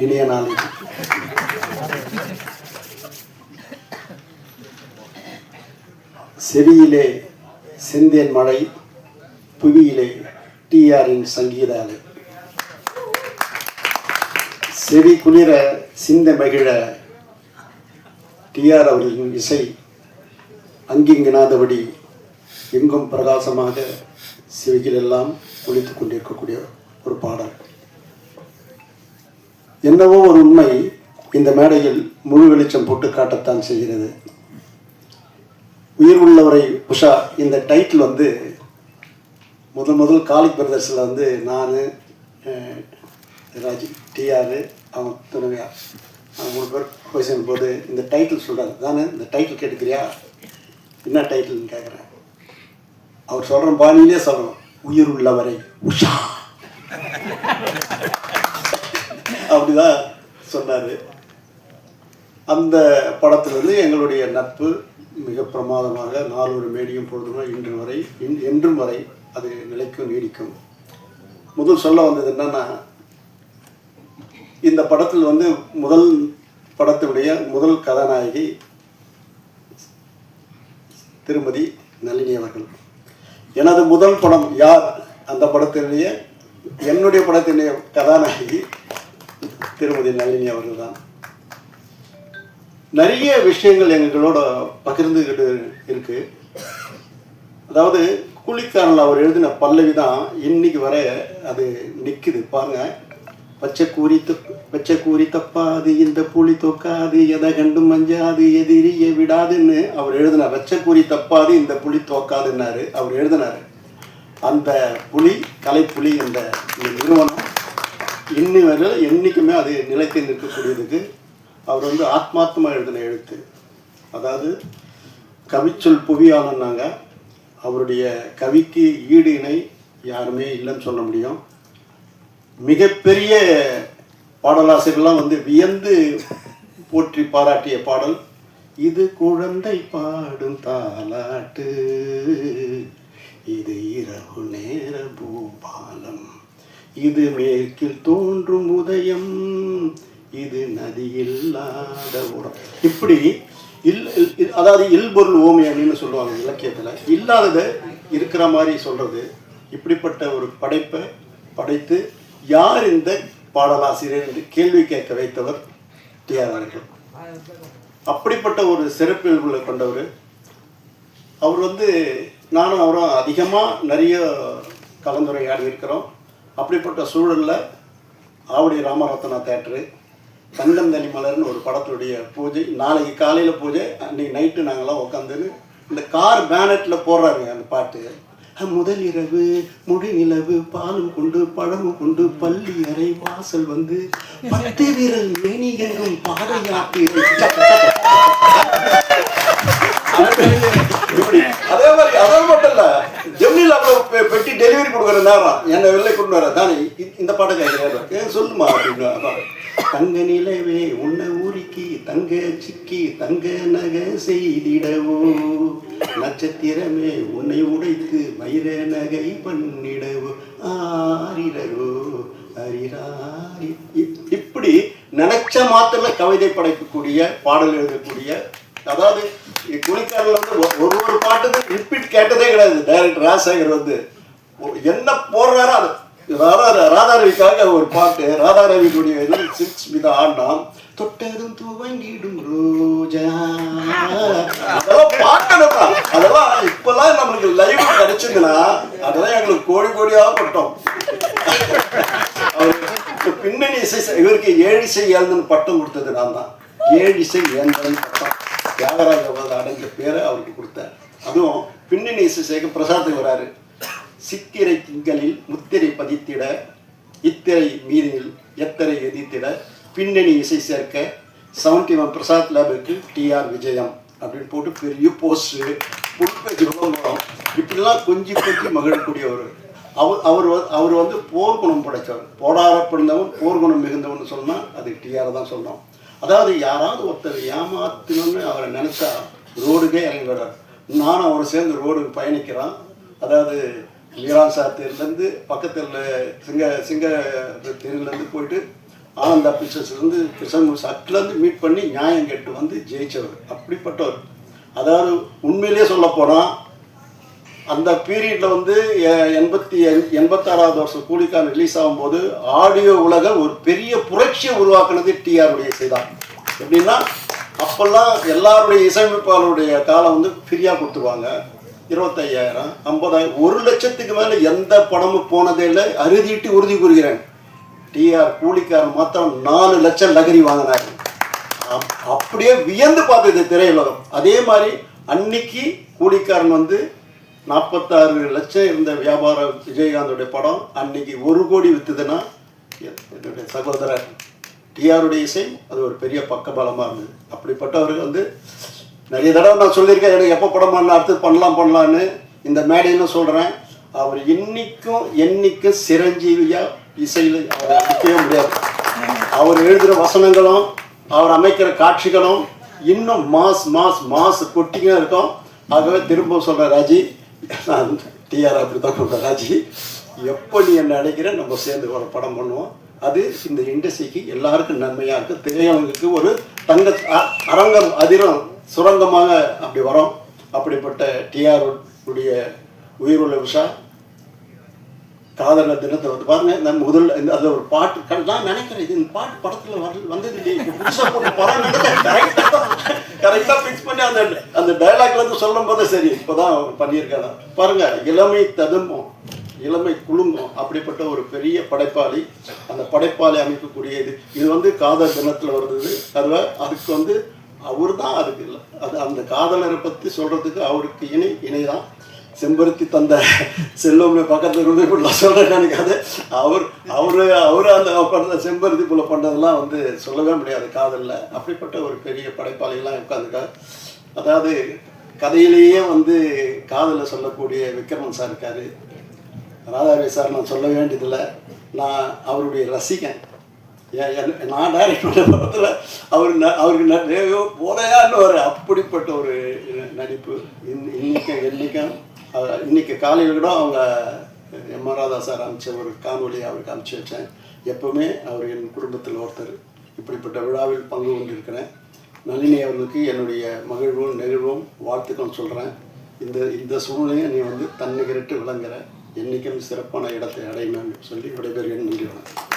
இனிய நாளில் செவியிலே செந்தேன் மழை, புவியிலே டிஆரின் சங்கீத அலை. செவி குளிர சிந்த மகிழ டிஆர் அவர்களின் இசை அங்கிங்கனாதபடி எங்கும் பிரகாசமாக செவிகளெல்லாம் ஒலித்துக் கொண்டிருக்கக்கூடிய ஒரு பாடல். என்னவோ ஒரு உண்மை இந்த மேடையில் முழு வெளிச்சம் போட்டு காட்டத்தான் செய்கிறது. உயிர் உள்ளவரை உஷா இந்த டைட்டில் வந்து முதல் காலிக் பிரதர்ஸில் வந்து நான் ராஜி டிஆர் அவங்க துணைவியார் அவங்க 3 பேர் பேசும் போது இந்த டைட்டில் சொல்கிறார் தானே, இந்த டைட்டில் கேட்டுக்கிறியா, என்ன டைட்டில்னு கேட்குறேன். அவர் சொல்கிற பாணியிலே சொல்லணும், உயிர் உள்ளவரை உஷா அப்படிதான் சொன்னார். அந்த படத்திலிருந்து எங்களுடைய நட்பு மிக பிரமாதமாக நாளொரு மேடியும் பொழுதுமே என்றும் வரை அது நிலைக்கும் நீடிக்கும். முதல் சொல்ல வந்தது என்னன்னா, இந்த படத்தில் வந்து முதல் படத்தினுடைய முதல் கதாநாயகி திருமதி நளினி அவர்கள். எனது முதல் படம் யார், அந்த படத்தினுடைய என்னுடைய படத்தினுடைய கதாநாயகி திருமதி நளினி அவர்கள் தான். நிறைய விஷயங்கள் எங்களோட பகிர்ந்துக்கிட்டு இருக்கு. அதாவது கூலிக்காரனில் அவர் எழுதின பல்லவி தான் இன்னைக்கு வர அது நிற்குது பாருங்க. பச்சை கூறி தப்பாது, இந்த புலி தோக்காது, எதை கண்டும் மஞ்சாது, எதிரியை விடாதுன்னு அவர் எழுதின பச்சை கூறி தப்பாது, இந்த புலி தோக்காதுன்னாரு அவர் எழுதினாரு. அந்த புலி கலைப்புலி என்ற நிறுவனம் இன்னும் வரை என்றைக்குமே அது நிலைத்து நிற்கக்கூடியதுக்கு அவர் வந்து ஆத்மார்த்தமாக எழுதின எழுத்து. அதாவது கவிச்சொல் புவியானன்னாங்க. அவருடைய கவிக்கு ஈடு இணை யாருமே இல்லைன்னு சொல்ல முடியும். மிகப்பெரிய பாடலாசிரியர்கள்லாம் வந்து வியந்து போற்றி பாராட்டிய பாடல் இது. குழந்தை பாடும் தாலாட்டு, இது இரவு நேர பூபாலம், இது மேற்கில் தோன்றும் உதயம், இது நதியில்லாத உரம். இப்படி அதாவது இல்பொருள் ஓமை அப்படின்னு சொல்லுவாங்க இலக்கியத்தில். இல்லாததை இருக்கிற மாதிரி சொல்கிறது. இப்படிப்பட்ட ஒரு படைப்பை படைத்து யார் இந்த பாடலாசிரியர் என்று கேள்வி கேட்க வைத்தவர் டிஆர் அவர்கள். அப்படிப்பட்ட ஒரு சிறப்பியல்புகளை கொண்டவர் அவர். வந்து நானும் அவரும் அதிகமாக நிறைய கலந்துரையாடி இருக்கிறோம். அப்படிப்பட்ட சூழலில் ஆவடி ராமரத்னா தேட்டரு தங்கம் தனி மலர்னு ஒரு படத்துடைய பூஜை, நாளைக்கு காலையில் பூஜை, அன்றைக்கி நைட்டு நாங்கள்லாம் உட்காந்துன்னு இந்த கார் பேனட்டில் போடுறாருங்க அந்த பாட்டு. முதல் இரவு முடி நிலவு பாலும் கொண்டு பழமும் கொண்டு பள்ளி அறை வாசல் வந்து 10 விரல் மேனி எங்கும் பாதையாட்டி. அதே மாதிரி அதே மட்டும் இல்ல, ஜெமினில் அவ்வளோ பெட்டி டெலிவரி கொடுக்குற நேரம் என்னை வெளில கொண்டு வர தானே இந்த பாட்டை கேட்குறேன் சொல்லுமா அப்படின்னு. தங்க நிலவே உன்னை ஊரிக்கு தங்க சிக்கி தங்க நகை செய்திடவோ, நட்சத்திரமே உன்னை உடைத்து வைர நகை பண்ணிடவோ, ஆரிடவோ அரிராரி. இப்படி நினைச்ச மாத்திர கவிதை படைக்கக்கூடிய பாடல் எழுதக்கூடிய, அதாவது குளிக்காரில் வந்து ஒரு பாட்டுக்கு ரிப்பீட் கேட்டதே கிடையாது. டைரக்டர் ராஜசேகர் வந்து என்ன போடுறாரோ அது ராதாரவிக்காக ஒரு பாட்டு, ராதாரவிக்குடைய ஸ்மிதா ஆண்டாம் தொட்டதும் துவங்கிடும் ரோஜா. அதெல்லாம் பார்க்கணும்னா, அதெல்லாம் இப்பெல்லாம் நம்மளுக்கு லைவ் கிடைச்சதுன்னா அதெல்லாம் எங்களுக்கு கோடியாக பட்டோம். அவருக்கு பின்னணி இசை இவருக்கு 7 இசை ஏந்தன் பட்டம் கொடுத்தது நான் தான். 7 இசை ஏந்தன் பட்டம் தியாகராஜ அடைஞ்ச பேரை அவருக்கு கொடுத்தார். அதுவும் பின்னணி இசை சேர்க்க பிரசாத்துக்கு வராரு. சித்திரை திங்களில் முத்திரை பதித்திட, இத்திரை மீதில் எத்தனை எதிர்த்திட, பின்னணி இசை சேர்க்க 71 பிரசாத் லேபுக்கு டிஆர் விஜயம் அப்படின்னு போட்டு பெரிய போஸ்ட்டு புல்பேஜ் விளம்பரம் இப்படிலாம் கொஞ்சி மகிழக்கூடியவர். அவர் வந்து போர்க்குணம் படைத்தவர். போடாரப்படுந்தவன் போர்க்குணம் மிகுந்தவன் சொன்னால் அது டிஆர் தான் சொல்லணும். அதாவது யாராவது ஒருத்தர் ஏமாத்தணும்னு அவரை நினச்சா ரோடுக்கே இறங்கி விடுறார். நானும் அவரை சேர்ந்து ரோடுக்கு பயணிக்கிறான். அதாவது மீரான் சார் தெருலேருந்து பக்கத்தில் சிங்க தெருலேருந்து போயிட்டு ஆனந்தா பிக்சர்ஸ்லேருந்து கிருஷ்ணமூர்த்தி சட்டிலேருந்து மீட் பண்ணி நியாயம் கேட்டு வந்து ஜெயித்தவர். அப்படிப்பட்டவர். அதாவது உண்மையிலே சொல்லப்போனால் அந்த பீரியடில் வந்து 86வது வருஷம் கூலிக்காரன் ரிலீஸ் ஆகும்போது ஆடியோ உலக ஒரு பெரிய புரட்சியை உருவாக்குனது டிஆருடைய இசைதான். எப்படின்னா அப்போல்லாம் எல்லாருடைய இசையமைப்பாளருடைய காலம் வந்து ஃப்ரீயாக கொடுத்துருவாங்க. 25,000 50,000 1 லட்சத்துக்கு மேலே எந்த படமும் போனதே இல்லை. அறுதிட்டு உறுதி கூறுகிறேன், டிஆர் கூலிக்காரன் மாத்திரம் 4 லட்சம் லகரி வாங்கினார். அப்படியே வியந்து பார்த்தது திரையுலகம். அதே மாதிரி அன்னைக்கு கூலிக்காரன் வந்து 46 லட்சம் இருந்த வியாபாரம் விஜயகாந்தோடைய படம் அன்னைக்கு 1 கோடி விற்றுதுன்னா என்னுடைய சகோதரர் டிஆருடைய இசை அது ஒரு பெரிய பக்கபலமாக இருந்தது. அப்படிப்பட்டவர்கள் வந்து நிறைய தடவை நான் சொல்லியிருக்கேன், எனக்கு எப்போ படம் பண்ணலாம் அடுத்து பண்ணலான்னு. இந்த மேடையில் சொல்கிறேன், அவர் என்னைக்கும் சிரஞ்சீவியாக இசையில் அவரை அடிக்கவே முடியாது. அவர் எழுதுகிற வசனங்களும் அவர் அமைக்கிற காட்சிகளும் இன்னும் மாஸ் கொட்டிங்க இருக்கும். ஆகவே திரும்ப சொல்கிற ராஜி, நான் டிஆர் அப்படி தான் சொல்கிறேன், ராஜி எப்போ நீ என்ன அழைக்கிறேன் நம்ம சேர்ந்து ஒரு படம் பண்ணுவோம். அது இந்த இண்டஸ்ட்ரிக்கு எல்லாருக்கும் நன்மையாக இருக்குது. திரையரங்குக்கு ஒரு தங்க அரங்கம் அதிரம் சுரங்கமாக அப்படி வரும். அப்படிப்பட்ட டிஆருடைய உயிருள்ள விஷா காதலர் தினத்தை வந்து பாருங்க. நம்ம முதல்ல அது ஒரு பாட்டு நான் நினைக்கிறேன், இது இந்த பாட்டு படத்தில் வந்தது இல்லையே, இப்போ புதுசாக போட்டு படம் கரெக்டாக ஃபிக்ஸ் பண்ணி அந்த டைலாக்லேருந்து சொல்லும் போதே சரி இப்போதான் பண்ணியிருக்காங்க பாருங்க. இளமை ததும்பும் இளமை குலுங்கும். அப்படிப்பட்ட ஒரு பெரிய படைப்பாளி. அந்த படைப்பாளி அமைக்கக்கூடியது இது வந்து காதல் தினத்தில் வருது. அதுக்கு வந்து அவர் தான் அதுக்கு இல்லை, அது அந்த காதலரை பற்றி சொல்கிறதுக்கு அவருக்கு இணைதான். செம்பருத்தி தந்த செல்வம் பக்கத்தில் இருந்து இப்படிலாம் சொல்கிறேன் நினைக்காது. அவர் அந்த செம்பருத்தி போல பண்ணதெல்லாம் வந்து சொல்லவே முடியாது காதலில். அப்படிப்பட்ட ஒரு பெரிய படைப்பாளிகள்லாம் உட்காந்துருக்காரு. அதாவது கதையிலேயே வந்து காதலை சொல்லக்கூடிய விக்ரமன் சார் இருக்கார். ராதாரவி சார் நான் சொல்ல வேண்டியதில்லை, நான் அவருடைய ரசிகன். நான் டைரக்ட் பண்ண படத்தில் அவருக்கு போதையான்னு ஒரு அப்படிப்பட்ட ஒரு நடிப்பு. இன்னைக்கு காலையில் கூட அவங்க எம்.ஆர். ராதா சார் அனுப்பிச்ச ஒரு காணொலி அவருக்கு அனுப்பிச்சி வச்சேன். எப்பவுமே அவர் என் குடும்பத்தில் ஒருத்தர். இப்படிப்பட்ட விழாவில் பங்கு கொண்டிருக்கிறேன். நளினி அவர்களுக்கு என்னுடைய மகிழ்வும் நெகிழ்வும் வாழ்த்துக்கள் சொல்கிறேன். இந்த சூழ்நிலையை நீ வந்து தன்னிகரிட்டு விளங்குற, என்றைக்கும் சிறப்பான இடத்தை அடையணும்னு சொல்லி விடைபெறுகிறேன். நன்றி. வணக்கம்.